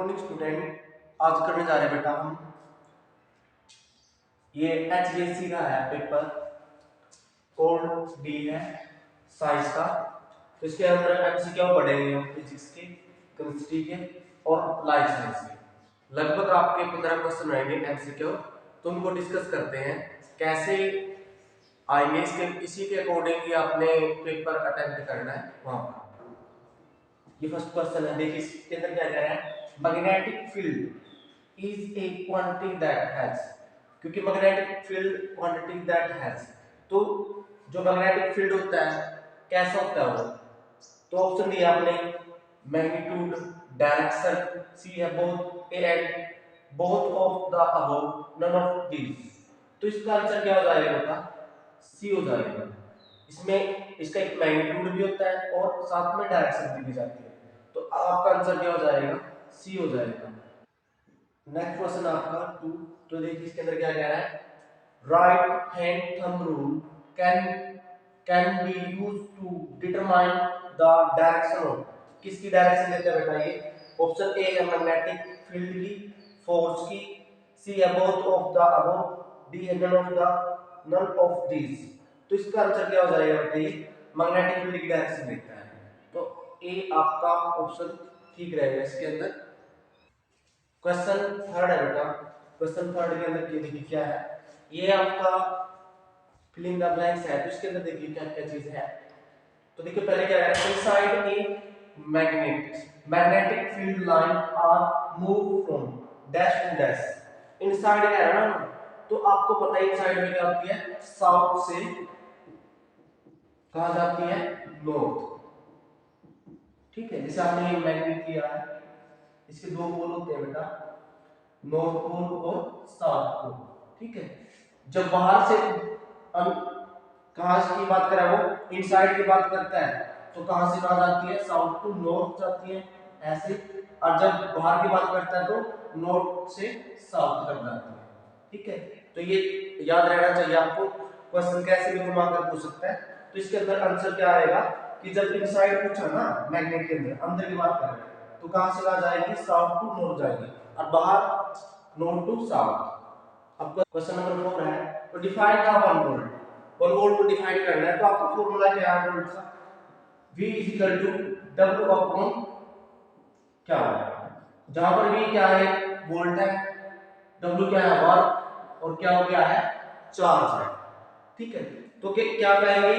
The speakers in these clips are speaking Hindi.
Morning student. आज करने जा रहे हैं बेटा हम ये HVAC का है पेपर। कोड डी है साइंस का। तो इसके अंदर MCQ पढ़ेंगे हम फिजिक्स के, केमिस्ट्री के और लाइफ साइंस के। लगभग आपके 15 क्वेश्चन रहेंगे MCQ। तो उनको डिस्कस करते हैं कैसे आएंगे, इसके इसी के अकॉर्डिंग ही आपने पेपर अटेम्प्ट करना है वहां पर। ये फर्स्ट क्वेश्चन है, देखिए इसके अंदर क्या कह रहा है। Magnetic field is a quantity that has, क्योंकि magnetic field quantity that has, तो जो मैग्नेटिक फील्ड होता है कैसा होता है वो। तो ऑप्शन दिया आपने मैग्नीट्यूड, डायरेक्शन, सी है both, A and both of the above, none of these. तो इसका आंसर क्या हो जाएगा बेटा, सी हो जाएगा। इसमें इसका एक मैग्नीट्यूड भी होता है और साथ में डायरेक्शन भी दी जाती है। तो आपका आंसर क्या हो जाएगा, सी हो जाएगा। नेक्स्ट क्वेश्चन आपका 2। तो देखिए इसके अंदर क्या कह रहा है। Right hand thumb rule can be used to determine the direction of, किसकी डायरेक्शन देता है बेटा ये। ऑप्शन ए है मैग्नेटिक फील्ड की, फोर्स की, सी है both of the above, D है नन ऑफ दीस। तो इसका आंसर क्या हो जाएगा बेटा, ये मैग्नेटिक फील्ड की डायरेक्शन देता है। तो ए आपका ऑप्शन ठीक रहेगा इसके अंदर। क्वेश्चन थर्ड है बेटा। क्वेश्चन थर्ड के अंदर ये देखिए क्या है, ये आपका फिलिंग द ब्लैंक्स है। तो इसके अंदर देखिए क्या क्या चीज है। तो देखिए पहले क्या है, inside a magnetic field line are move from dash to dash. Inside है ना, तो आपको पता है इनसाइड में क्या होती है, साउथ से कहां जाती है, नॉर्थ। ठीक है, जैसे आपने ये मैग्नेट किया है, इसके दो पोल होते हैं बेटा, नॉर्थ पोल और साउथ पोल। ठीक है, जब बाहर से कहां की बात कर रहा है वो, इनसाइड की बात करता है, तो कहां से कहां जाती है, साउथ टू नॉर्थ जाती है ऐसे। और जब बाहर की बात करता है तो नॉर्थ से साउथ तक जाती है। ठीक है, तो ये याद रहना चाहिए आपको। क्वेश्चन कैसे भी घुमा कर पूछ सकता है। तो इसके अंदर आंसर क्या आएगा कि जब इनसाइड पूछा ना, मैग्नेट के अंदर अंदर की बात करें, तो कहां से कहां जाएगी, साउथ टू नॉर्थ जाएगी, और बाहर नॉर्थ टू साउथ। अब क्वेश्चन नंबर 4 है। तो डिफाइन द 1 वोल्ट। 1 वोल्ट को डिफाइन करना है, तो आपका फार्मूला क्या है वोल्ट का, V W अपॉन क्या है, जहां पर V क्या है, वोल्ट है, W क्या है, वर्क, और क्या हो गया है, चार्ज है। ठीक है, तो क्या कहेंगे,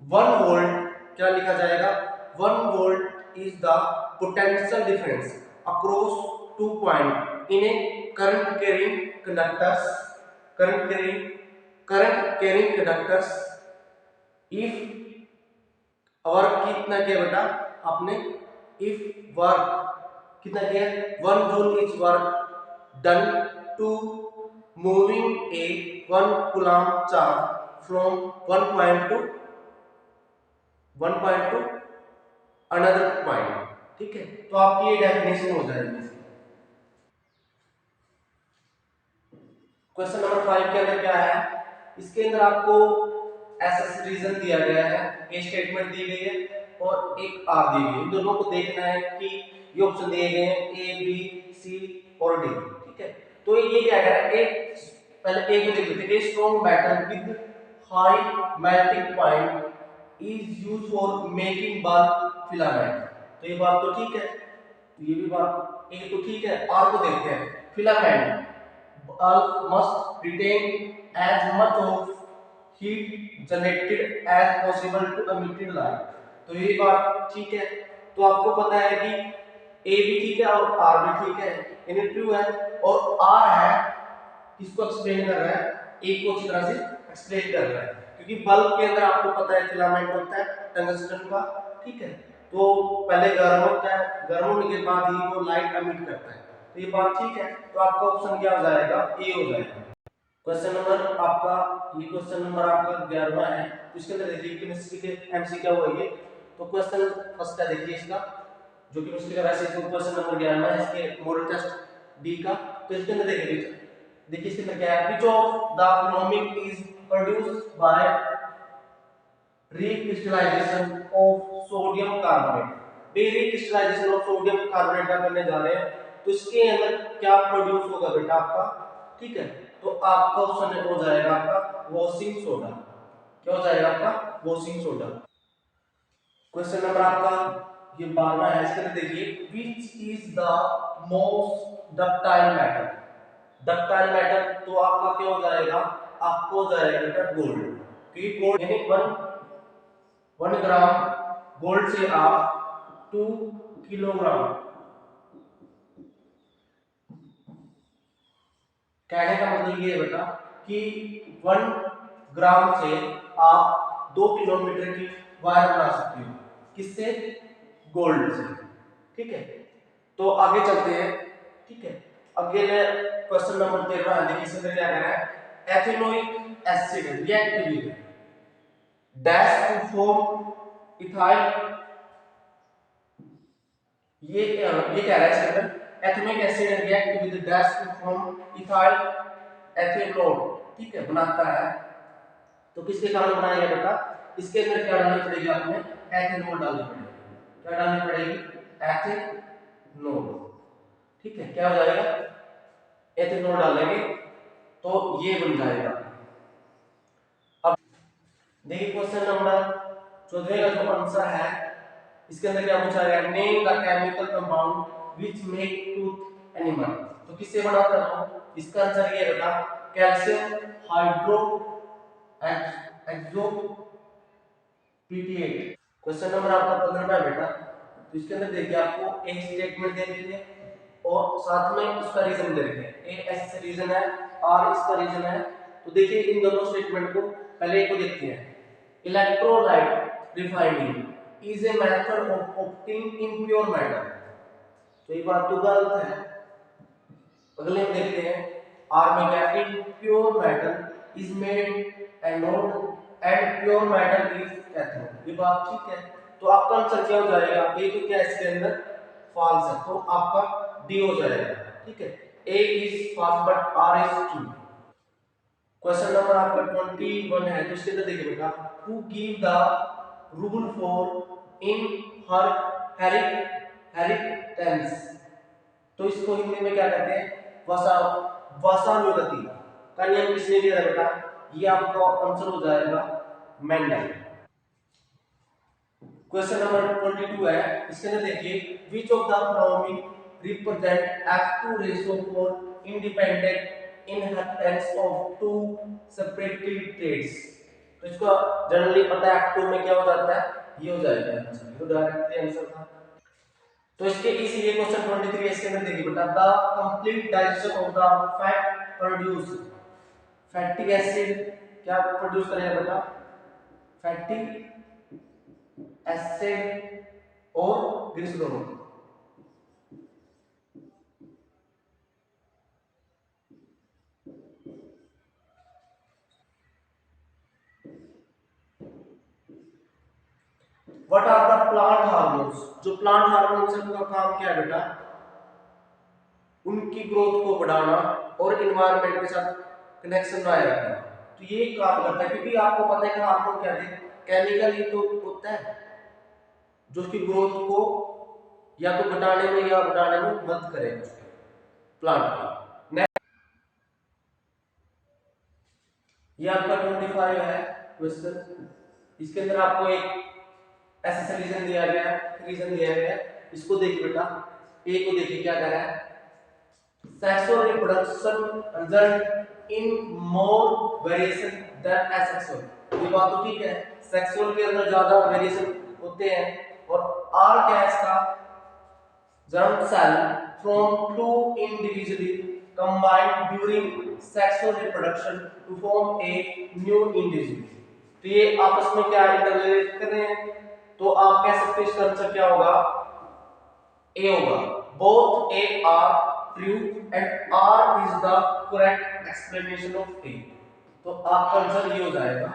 1 वोल्ट क्या लिखा जाएगा, 1 volt is the potential difference across 2 point in a current carrying conductors, current carrying conductors if work कितना किया बेटा आपने, इफ वर्क कितना किया, 1 joule is work done to moving a 1 coulomb charge from one point to another point. ठीक है, तो आपकी ये डेफिनेशन हो जाएगी। क्वेश्चन नंबर 5 के अंदर क्या है, इसके अंदर आपको ऐसा रीजन दिया गया है, ए स्टेटमेंट दी गई है और एक आर दी गई है। इन दोनों को देखना है कि ये ऑप्शन दिए गए हैं ए बी सी और डी। ठीक है, तो ये क्या कह रहा है, एक पहले ए को देख लेते हैं। A strong metal with high melting point is used for making bulb filament. तो ये बात तो ठीक है, तो ये भी बात ए तो ठीक है। आर को देखते हैं, filament bulb must retain as much of heat generated as possible to emitted light। तो ये बात ठीक है। तो आपको पता है कि A भी ठीक है और R भी ठीक है, यानी ट्रू है। और R है किसको एक्सप्लेन कर रहा है, A को अच्छी तरह से एक्सप्लेन कर रहा है, क्योंकि बल्ब के अंदर आपको पता है फिलामेंट होता है टंगस्टन का। ठीक है, तो पहले गर्म होता है, गर्म होने के बाद ही वो लाइट एमिट करता है। तो ये बात ठीक है, तो आपका ऑप्शन क्या हो जाएगा, ए हो जाएगा। क्वेश्चन नंबर आपका, ये क्वेश्चन नंबर आपका 11वां है। तो इसके अंदर देखिए केमिस्ट्री के एमसी क्या हुआ ये। तो क्वेश्चन फर्स्ट है देखिए इसका, जो केमिस्ट्री का वैसे तो क्वेश्चन नंबर 11वां है, इसके मॉडल टेस्ट डी का। तो इसके अंदर देखिए इसके अंदर क्या है, which of the following is produced by recrystallization of sodium carbonate। बेरी क्रिस्टलाइजेशन ऑफ सोडियम कार्बोनेट का करने जा रहे हैं, तो इसके अंदर क्या प्रोड्यूस होगा बेटा आपका, ठीक है। तो आपका ऑप्शन हो जाएगा आपका वॉशिंग सोडा। क्या हो जाएगा आपका वॉशिंग सोडा। क्वेश्चन नंबर आपका ये 12वां है, इसके अंदर देखिए which is the most ductile metal. Ductile metal तो आपका क्या हो जाएगा, आपको हो जाएगा बेटा गोल्ड, क्योंकि गोल्ड यानी 1 ग्राम गोल्ड से आप 2 किलोग्राम, कहने का मतलब ये है बेटा कि 1 ग्राम से आप 2 किलोमीटर की वायर बना सकते हो, किससे, गोल्ड से, ठीक है। तो आगे चलते हैं, ठीक है। अगले क्वेश्चन नंबर 13 देखिए इसमें क्या कह रहा है, ethanoic acid react with dash to form ethyl. ये कह रहा है इसके अंदर ethanoic acid react with dash to form ethyl ethanol, ठीक है, बनाता है। तो किसके कारण बनाएगा बेटा, इसके अंदर क्या डालनी पड़ेगी, आपने एथेनॉल डालनी पड़ेगी। क्या डालनी पड़ेगी, एथेनॉल, ठीक है। क्या हो जाएगा, एथेनॉल डालेंगे तो ये बन जाएगा। अब देखिए क्वेश्चन नंबर 14 का जो आंसर है, इसके अंदर क्या पूछा गया, name the chemical compound which make tooth animal. तो किससे बनाता है, इसका आंसर ये बेटा कैल्शियम हाइड्रो एक्सो PTA। क्वेश्चन नंबर आपका 15 है बेटा। तो इसके अंदर देखिए आपको एक स्टेटमेंट दे दी है और साथ में उसका रीजन दे रखे हैं। ए एस रीजन है, आर इसका रीजन है। तो देखिए इन दोनों स्टेटमेंट को पहले को देखते हैं। Electrolyte refining is a method of opting impure matter. तो ये बात तो गलत है। अगले हम देखते हैं, आर में क्या, impure matter is made anode and pure matter is cathode. ये बात ठीक है। तो आपका आंसर क्या हो जाएगा, ए तो क्या इसके अंदर फॉल्स है, तो आपका डी हो जाएगा, ठीक है। A is false but R is true. Question number आपका 21 है, तो इसके अंदर देखिए बेटा, who give the rule for inheritance. तो इसको हिंदी में क्या कहते हैं, वसानुगति का नियम किसने दिया बेटा, ये आपका आंसर हो जाएगा मेंडल। क्वेश्चन नंबर 22 है, इसके अंदर देखिए which of the following represent F2 ratio for independent inheritance of two separated traits. तो इसको जनरली पता है F2 में क्या हो जाता है, ये हो जाएगा आंसर, ये डायरेक्टली आंसर था। तो इसके इसीलिए क्वेश्चन 23 इसके अंदर देखिए बेटा, the complete digestion of the fat produce fatty acid क्या प्रोड्यूस करेगा बेटा, फैटी एसिड और glycerol. What are the plant hormones. जो प्लांट हार्मोन्स है उनका काम क्या है बेटा, उनकी ग्रोथ को बढ़ाना और एनवायरनमेंट के साथ कनेक्शन बनाए रखना। तो ये काम करता है, क्योंकि आपको पता है कि हार्मोन क्या है, केमिकल ही तो होता है जो उसकी ग्रोथ को या तो घटाने में या बढ़ाने में मदद करेगा प्लांट की। ये आपका 25 है क्वेश्चन। इसके अंदर आपको एक ऐसा रीजन दिया गया है, रीजन दिया गया है, इसको देखिए बेटा। ए को देखिए क्या कह रहा है, sexual reproduction result in more variation than asexual. ये बात तो ठीक है, सेक्सुअल के अंदर ज्यादा वेरिएशन होते हैं। और आर क्या है इसका, germ cell from two individually combined during sexual reproduction to form a new individual। तो ये आपस में क्या इंटरलेट कर रहे हैं, तो आप कह सकते हैं इसका आंसर क्या होगा, ए होगा। both A are true and R is the correct explanation of A। तो आपका आंसर ये हो जाएगा।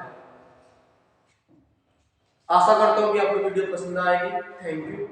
आशा करता हूं कि आपको वीडियो पसंद आएगी। Thank you.